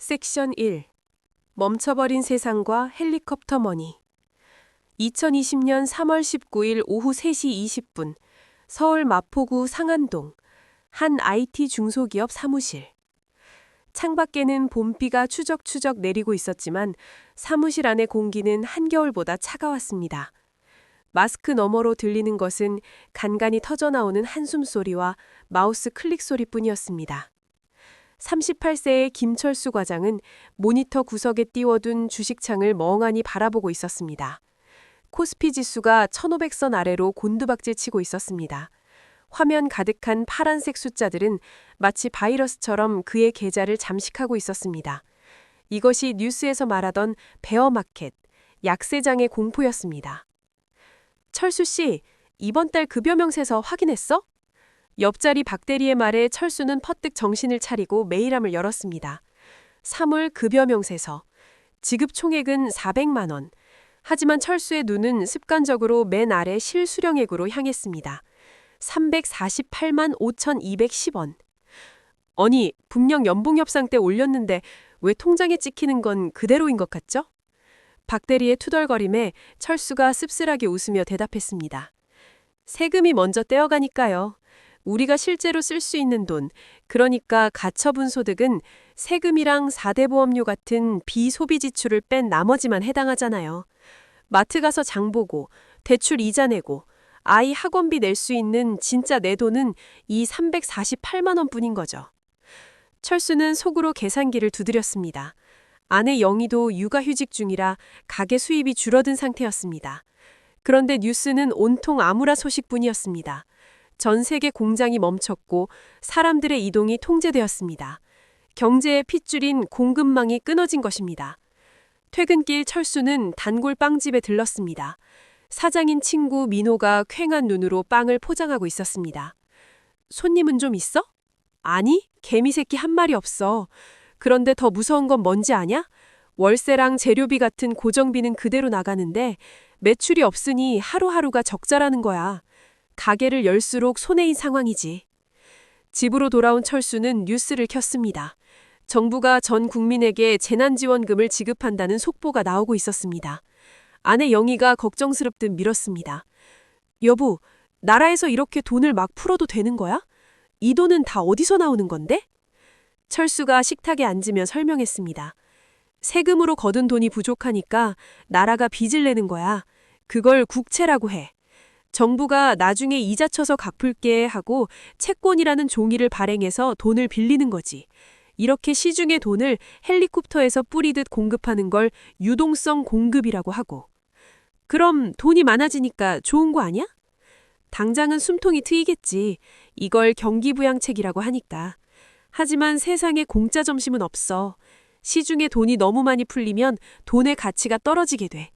섹션 1. 멈춰버린 세상과 헬리콥터 머니. 2020년 3월 19일 오후 3시 20분 서울 마포구 상안동 한 IT 중소기업 사무실. 창밖에는 봄비가 추적추적 내리고 있었지만 사무실 안의 공기는 한겨울보다 차가웠습니다. 마스크 너머로 들리는 것은 간간이 터져나오는 한숨소리와 마우스 클릭 소리뿐이었습니다. 38세의 김철수 과장은 모니터 구석에 띄워둔 주식창을 멍하니 바라보고 있었습니다. 코스피 지수가 1500선 아래로 곤두박질 치고 있었습니다. 화면 가득한 파란색 숫자들은 마치 바이러스처럼 그의 계좌를 잠식하고 있었습니다. 이것이 뉴스에서 말하던 베어마켓, 약세장의 공포였습니다. 철수 씨, 이번 달 급여 명세서 확인했어? 옆자리 박대리의 말에 철수는 퍼뜩 정신을 차리고 메일함을 열었습니다. 3월 급여 명세서. 지급 총액은 400만 원. 하지만 철수의 눈은 습관적으로 맨 아래 실수령액으로 향했습니다. 348만 5,210원. 아니, 분명 연봉 협상 때 올렸는데 왜 통장에 찍히는 건 그대로인 것 같죠? 박대리의 투덜거림에 철수가 씁쓸하게 웃으며 대답했습니다. 세금이 먼저 떼어가니까요. 우리가 실제로 쓸 수 있는 돈, 그러니까 가처분 소득은 세금이랑 4대 보험료 같은 비소비 지출을 뺀 나머지만 해당하잖아요. 마트 가서 장 보고, 대출 이자 내고, 아이 학원비 낼 수 있는 진짜 내 돈은 이 348만 원뿐인 거죠. 철수는 속으로 계산기를 두드렸습니다. 아내 영희도 육아휴직 중이라 가게 수입이 줄어든 상태였습니다. 그런데 뉴스는 온통 암울한 소식뿐이었습니다. 전 세계 공장이 멈췄고 사람들의 이동이 통제되었습니다. 경제의 핏줄인 공급망이 끊어진 것입니다. 퇴근길 철수는 단골 빵집에 들렀습니다. 사장인 친구 민호가 퀭한 눈으로 빵을 포장하고 있었습니다. 손님은 좀 있어? 아니, 개미 새끼 한 마리 없어. 그런데 더 무서운 건 뭔지 아냐? 월세랑 재료비 같은 고정비는 그대로 나가는데 매출이 없으니 하루하루가 적자라는 거야. 가게를 열수록 손해인 상황이지. 집으로 돌아온 철수는 뉴스를 켰습니다. 정부가 전 국민에게 재난지원금을 지급한다는 속보가 나오고 있었습니다. 아내 영희가 걱정스럽듯 밀었습니다. 여보, 나라에서 이렇게 돈을 막 풀어도 되는 거야? 이 돈은 다 어디서 나오는 건데? 철수가 식탁에 앉으며 설명했습니다. 세금으로 거둔 돈이 부족하니까 나라가 빚을 내는 거야. 그걸 국채라고 해. 정부가 나중에 이자 쳐서 갚을게 하고 채권이라는 종이를 발행해서 돈을 빌리는 거지. 이렇게 시중의 돈을 헬리콥터에서 뿌리듯 공급하는 걸 유동성 공급이라고 하고. 그럼 돈이 많아지니까 좋은 거 아니야? 당장은 숨통이 트이겠지. 이걸 경기부양책이라고 하니까. 하지만 세상에 공짜 점심은 없어. 시중에 돈이 너무 많이 풀리면 돈의 가치가 떨어지게 돼.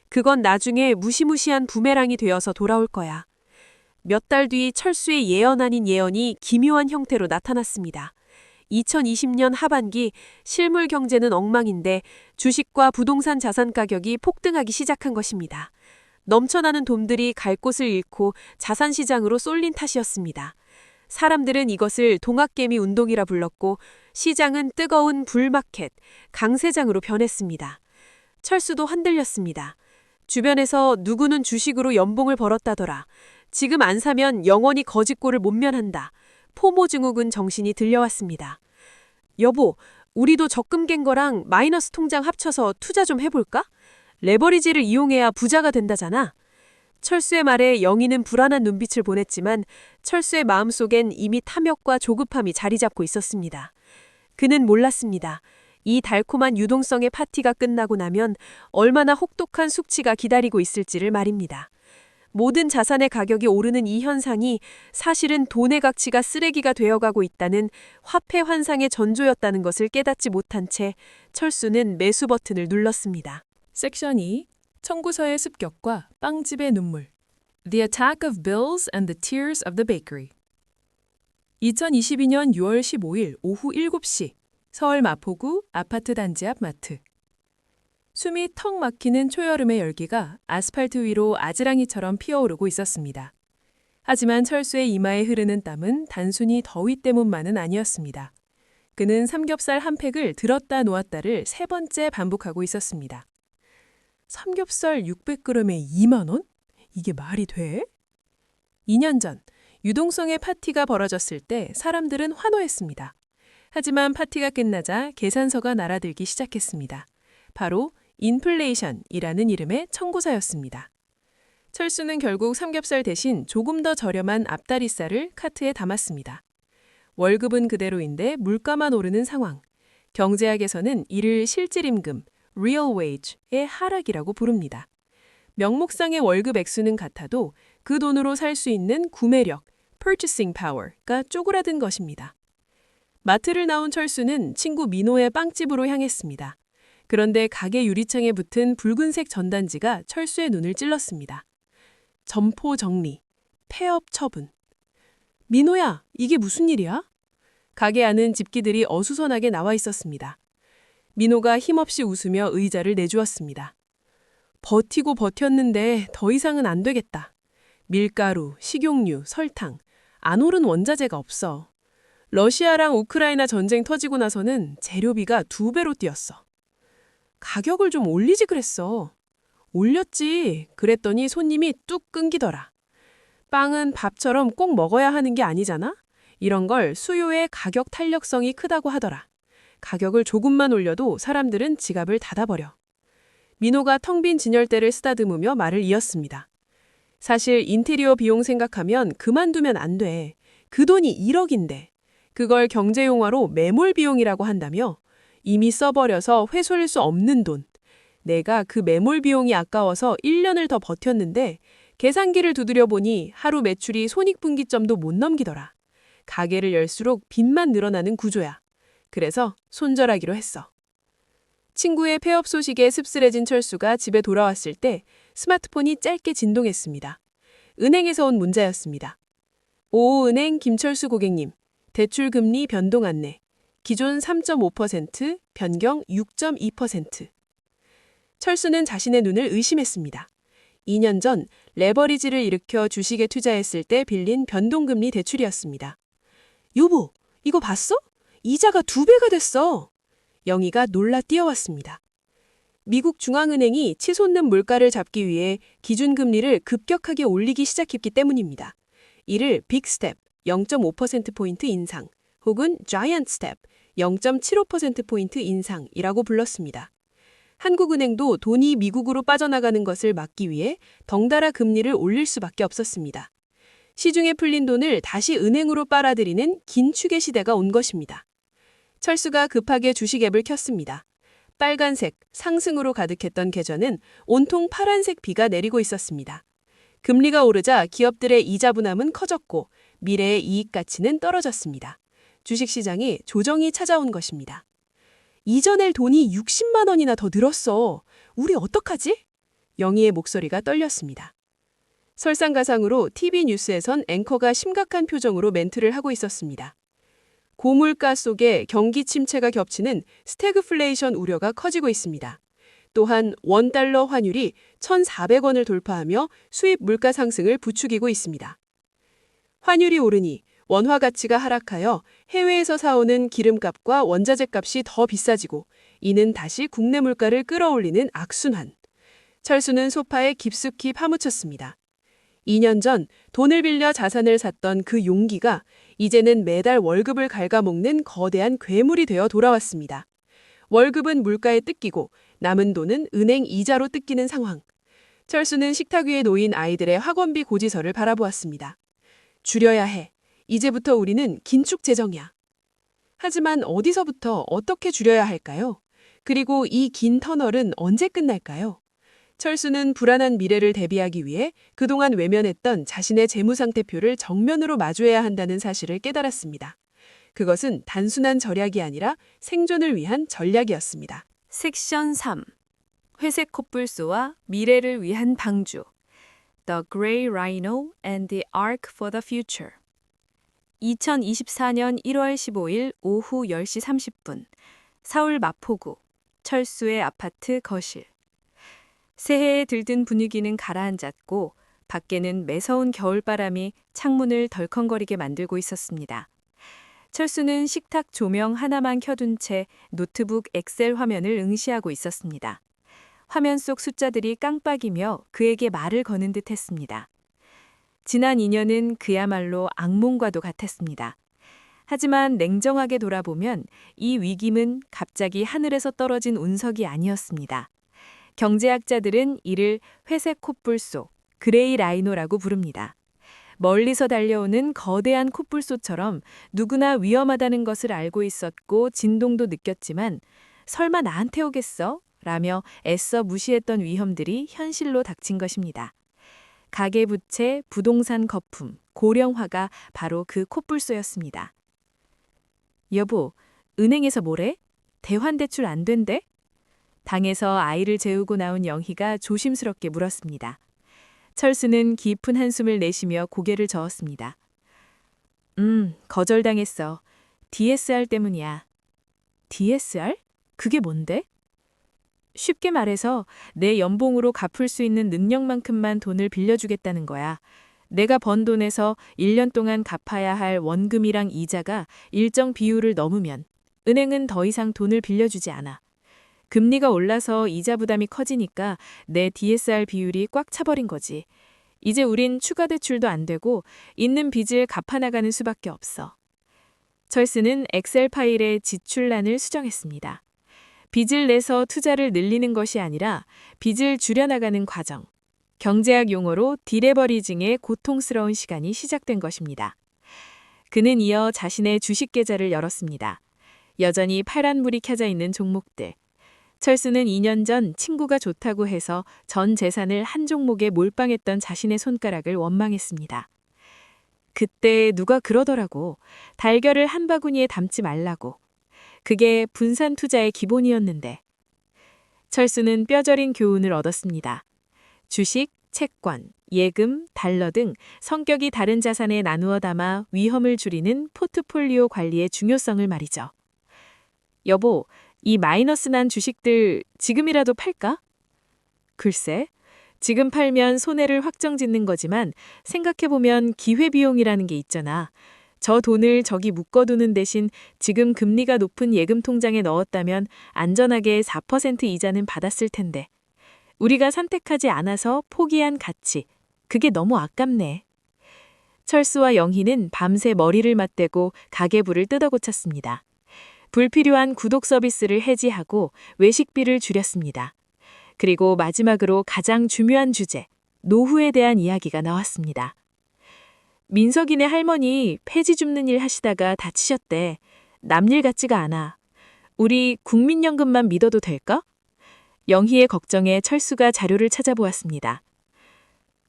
그건 나중에 무시무시한 부메랑이 되어서 돌아올 거야. 몇 달 뒤 철수의 예언 아닌 예언이 기묘한 형태로 나타났습니다. 2020년 하반기 실물 경제는 엉망인데 주식과 부동산 자산 가격이 폭등하기 시작한 것입니다. 넘쳐나는 돈들이 갈 곳을 잃고 자산 시장으로 쏠린 탓이었습니다. 사람들은 이것을 동학개미 운동이라 불렀고 시장은 뜨거운 불마켓, 강세장으로 변했습니다. 철수도 흔들렸습니다. 주변에서 누구는 주식으로 연봉을 벌었다더라. 지금 안 사면 영원히 거짓골을 못 면한다. 포모 증후군 정신이 들려왔습니다. 여보, 우리도 적금 깬 거랑 마이너스 통장 합쳐서 투자 좀 해볼까? 레버리지를 이용해야 부자가 된다잖아. 철수의 말에 영희는 불안한 눈빛을 보냈지만 철수의 마음속엔 이미 탐욕과 조급함이 자리 잡고 있었습니다. 그는 몰랐습니다. 이 달콤한 유동성의 파티가 끝나고 나면 얼마나 혹독한 숙치가 기다리고 있을지를 말입니다. 모든 자산의 가격이 오르는 이 현상이 사실은 돈의 가치가 쓰레기가 되어가고 있다는 화폐 환상의 전조였다는 것을 깨닫지 못한 채 철수는 매수 버튼을 눌렀습니다. 섹션 2. 청구서의 습격과 빵집의 눈물. The Attack of Bills and the Tears of the Bakery. 2022년 6월 15일 오후 7시 서울 마포구 아파트 단지 앞 마트. 숨이 턱 막히는 초여름의 열기가 아스팔트 위로 아지랑이처럼 피어오르고 있었습니다. 하지만 철수의 이마에 흐르는 땀은 단순히 더위 때문만은 아니었습니다. 그는 삼겹살 한 팩을 들었다 놓았다를 3번째 반복하고 있었습니다. 삼겹살 600g에 2만 원? 이게 말이 돼? 2년 전 유동성의 파티가 벌어졌을 때 사람들은 환호했습니다. 하지만 파티가 끝나자 계산서가 날아들기 시작했습니다. 바로 인플레이션이라는 이름의 청구서였습니다. 철수는 결국 삼겹살 대신 조금 더 저렴한 앞다리살을 카트에 담았습니다. 월급은 그대로인데 물가만 오르는 상황. 경제학에서는 이를 실질임금, real wage의 하락이라고 부릅니다. 명목상의 월급 액수는 같아도 그 돈으로 살 수 있는 구매력, purchasing power가 쪼그라든 것입니다. 마트를 나온 철수는 친구 민호의 빵집으로 향했습니다. 그런데 가게 유리창에 붙은 붉은색 전단지가 철수의 눈을 찔렀습니다. 점포 정리, 폐업 처분. 민호야, 이게 무슨 일이야? 가게 안은 집기들이 어수선하게 나와 있었습니다. 민호가 힘없이 웃으며 의자를 내주었습니다. 버티고 버텼는데 더 이상은 안 되겠다. 밀가루, 식용유, 설탕, 안 오른 원자재가 없어. 러시아랑 우크라이나 전쟁 터지고 나서는 재료비가 2배로 뛰었어. 가격을 좀 올리지 그랬어. 올렸지. 그랬더니 손님이 뚝 끊기더라. 빵은 밥처럼 꼭 먹어야 하는 게 아니잖아? 이런 걸 수요의 가격 탄력성이 크다고 하더라. 가격을 조금만 올려도 사람들은 지갑을 닫아버려. 민호가 텅 빈 진열대를 쓰다듬으며 말을 이었습니다. 사실 인테리어 비용 생각하면 그만두면 안 돼. 그 돈이 1억인데. 그걸 경제용어로 매몰 비용이라고 한다며? 이미 써버려서 회수할 수 없는 돈. 내가 그 매몰 비용이 아까워서 1년을 더 버텼는데 계산기를 두드려 보니 하루 매출이 손익분기점도 못 넘기더라. 가게를 열수록 빚만 늘어나는 구조야. 그래서 손절하기로 했어. 친구의 폐업 소식에 씁쓸해진 철수가 집에 돌아왔을 때 스마트폰이 짧게 진동했습니다. 은행에서 온 문자였습니다. 오은행 김철수 고객님, 대출금리 변동 안내. 기존 3.5%, 변경 6.2%. 철수는 자신의 눈을 의심했습니다. 2년 전 레버리지를 일으켜 주식에 투자했을 때 빌린 변동금리 대출이었습니다. 여보, 이거 봤어? 이자가 2배가 됐어. 영희가 놀라 뛰어왔습니다. 미국 중앙은행이 치솟는 물가를 잡기 위해 기준금리를 급격하게 올리기 시작했기 때문입니다. 이를 빅스텝 0.5%포인트 인상 혹은 자이언트 스텝 0.75%포인트 인상이라고 불렀습니다. 한국은행도 돈이 미국으로 빠져나가는 것을 막기 위해 덩달아 금리를 올릴 수밖에 없었습니다. 시중에 풀린 돈을 다시 은행으로 빨아들이는 긴축의 시대가 온 것입니다. 철수가 급하게 주식 앱을 켰습니다. 빨간색, 상승으로 가득했던 계좌는 온통 파란색 비가 내리고 있었습니다. 금리가 오르자 기업들의 이자 부담은 커졌고 미래의 이익 가치는 떨어졌습니다. 주식시장에 조정이 찾아온 것입니다. 이전에 돈이 60만 원이나 더 늘었어. 우리 어떡하지? 영희의 목소리가 떨렸습니다. 설상가상으로 TV 뉴스에선 앵커가 심각한 표정으로 멘트를 하고 있었습니다. 고물가 속에 경기 침체가 겹치는 스태그플레이션 우려가 커지고 있습니다. 또한 원달러 환율이 1,400원을 돌파하며 수입 물가 상승을 부추기고 있습니다. 환율이 오르니 원화 가치가 하락하여 해외에서 사오는 기름값과 원자재 값이 더 비싸지고 이는 다시 국내 물가를 끌어올리는 악순환. 철수는 소파에 깊숙이 파묻혔습니다. 2년 전 돈을 빌려 자산을 샀던 그 용기가 이제는 매달 월급을 갉아먹는 거대한 괴물이 되어 돌아왔습니다. 월급은 물가에 뜯기고 남은 돈은 은행 이자로 뜯기는 상황. 철수는 식탁 위에 놓인 아이들의 학원비 고지서를 바라보았습니다. 줄여야 해. 이제부터 우리는 긴축 재정이야. 하지만 어디서부터 어떻게 줄여야 할까요? 그리고 이 긴 터널은 언제 끝날까요? 철수는 불안한 미래를 대비하기 위해 그동안 외면했던 자신의 재무상태표를 정면으로 마주해야 한다는 사실을 깨달았습니다. 그것은 단순한 절약이 아니라 생존을 위한 전략이었습니다. 섹션 3. 회색 코뿔소와 미래를 위한 방주. The Grey Rhino and the Ark for the Future. 2024년 1월 15일 오후 10시 30분. 서울 마포구. 철수의 아파트 거실. 새해에 들뜬 분위기는 가라앉았고 밖에는 매서운 겨울바람이 창문을 덜컹거리게 만들고 있었습니다. 철수는 식탁 조명 하나만 켜둔 채 노트북 엑셀 화면을 응시하고 있었습니다. 화면 속 숫자들이 깜빡이며 그에게 말을 거는 듯 했습니다. 지난 2년은 그야말로 악몽과도 같았습니다. 하지만 냉정하게 돌아보면 이 위기는 갑자기 하늘에서 떨어진 운석이 아니었습니다. 경제학자들은 이를 회색 콧불소, 그레이 라이노라고 부릅니다. 멀리서 달려오는 거대한 콧불소처럼 누구나 위험하다는 것을 알고 있었고 진동도 느꼈지만 설마 나한테 오겠어? 라며 애써 무시했던 위험들이 현실로 닥친 것입니다. 가계부채, 부동산 거품, 고령화가 바로 그 콧불소였습니다. 여보, 은행에서 뭐래? 대환대출 안 된대? 방에서 아이를 재우고 나온 영희가 조심스럽게 물었습니다. 철수는 깊은 한숨을 내쉬며 고개를 저었습니다. 거절당했어. DSR 때문이야. DSR? 그게 뭔데? 쉽게 말해서 내 연봉으로 갚을 수 있는 능력만큼만 돈을 빌려주겠다는 거야. 내가 번 돈에서 1년 동안 갚아야 할 원금이랑 이자가 일정 비율을 넘으면 은행은 더 이상 돈을 빌려주지 않아. 금리가 올라서 이자 부담이 커지니까 내 DSR 비율이 꽉 차버린 거지. 이제 우린 추가 대출도 안 되고 있는 빚을 갚아나가는 수밖에 없어. 철수는 엑셀 파일에 지출란을 수정했습니다. 빚을 내서 투자를 늘리는 것이 아니라 빚을 줄여나가는 과정. 경제학 용어로 디레버리징의 고통스러운 시간이 시작된 것입니다. 그는 이어 자신의 주식 계좌를 열었습니다. 여전히 파란불이 켜져 있는 종목들. 철수는 2년 전 친구가 좋다고 해서 전 재산을 한 종목에 몰빵했던 자신의 손가락을 원망했습니다. 그때 누가 그러더라고. 달걀을 한 바구니에 담지 말라고. 그게 분산 투자의 기본이었는데. 철수는 뼈저린 교훈을 얻었습니다. 주식, 채권, 예금, 달러 등 성격이 다른 자산에 나누어 담아 위험을 줄이는 포트폴리오 관리의 중요성을 말이죠. 여보, 이 마이너스 난 주식들 지금이라도 팔까? 글쎄, 지금 팔면 손해를 확정짓는 거지만 생각해보면 기회비용이라는 게 있잖아. 저 돈을 저기 묶어두는 대신 지금 금리가 높은 예금 통장에 넣었다면 안전하게 4% 이자는 받았을 텐데. 우리가 선택하지 않아서 포기한 가치, 그게 너무 아깝네. 철수와 영희는 밤새 머리를 맞대고 가계부를 뜯어고쳤습니다. 불필요한 구독 서비스를 해지하고 외식비를 줄였습니다. 그리고 마지막으로 가장 중요한 주제, 노후에 대한 이야기가 나왔습니다. 민석이네 할머니 폐지 줍는 일 하시다가 다치셨대. 남일 같지가 않아. 우리 국민연금만 믿어도 될까? 영희의 걱정에 철수가 자료를 찾아보았습니다.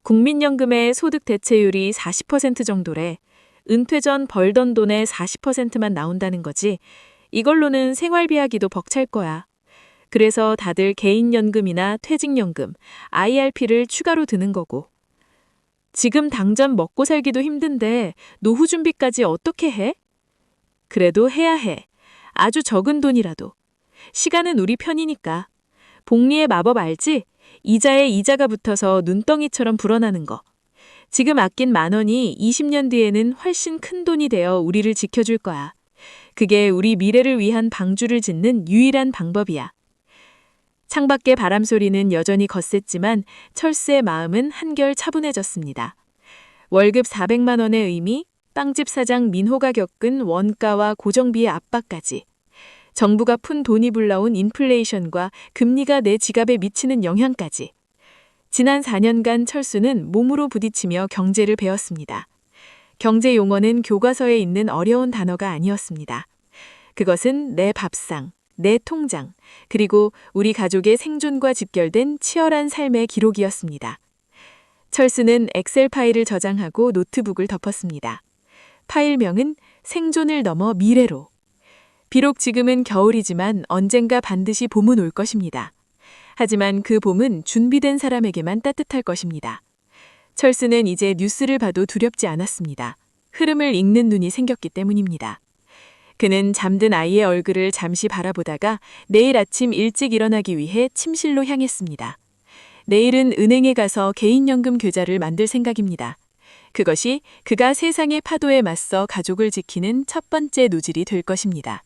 국민연금의 소득 대체율이 40% 정도래. 은퇴 전 벌던 돈의 40%만 나온다는 거지. 이걸로는 생활비하기도 벅찰 거야. 그래서 다들 개인연금이나 퇴직연금, IRP를 추가로 드는 거고. 지금 당장 먹고 살기도 힘든데 노후 준비까지 어떻게 해? 그래도 해야 해. 아주 적은 돈이라도. 시간은 우리 편이니까. 복리의 마법 알지? 이자에 이자가 붙어서 눈덩이처럼 불어나는 거. 지금 아낀 10,000원이 20년 뒤에는 훨씬 큰 돈이 되어 우리를 지켜줄 거야. 그게 우리 미래를 위한 방주를 짓는 유일한 방법이야. 창밖의 바람소리는 여전히 거셌지만 철수의 마음은 한결 차분해졌습니다. 월급 400만 원의 의미, 빵집 사장 민호가 겪은 원가와 고정비의 압박까지. 정부가 푼 돈이 불러온 인플레이션과 금리가 내 지갑에 미치는 영향까지. 지난 4년간 철수는 몸으로 부딪히며 경제를 배웠습니다. 경제 용어는 교과서에 있는 어려운 단어가 아니었습니다. 그것은 내 밥상, 내 통장, 그리고 우리 가족의 생존과 집결된 치열한 삶의 기록이었습니다. 철수는 엑셀 파일을 저장하고 노트북을 덮었습니다. 파일명은 생존을 넘어 미래로. 비록 지금은 겨울이지만 언젠가 반드시 봄은 올 것입니다. 하지만 그 봄은 준비된 사람에게만 따뜻할 것입니다. 철수는 이제 뉴스를 봐도 두렵지 않았습니다. 흐름을 읽는 눈이 생겼기 때문입니다. 그는 잠든 아이의 얼굴을 잠시 바라보다가 내일 아침 일찍 일어나기 위해 침실로 향했습니다. 내일은 은행에 가서 개인연금 계좌를 만들 생각입니다. 그것이 그가 세상의 파도에 맞서 가족을 지키는 첫 번째 노즐이 될 것입니다.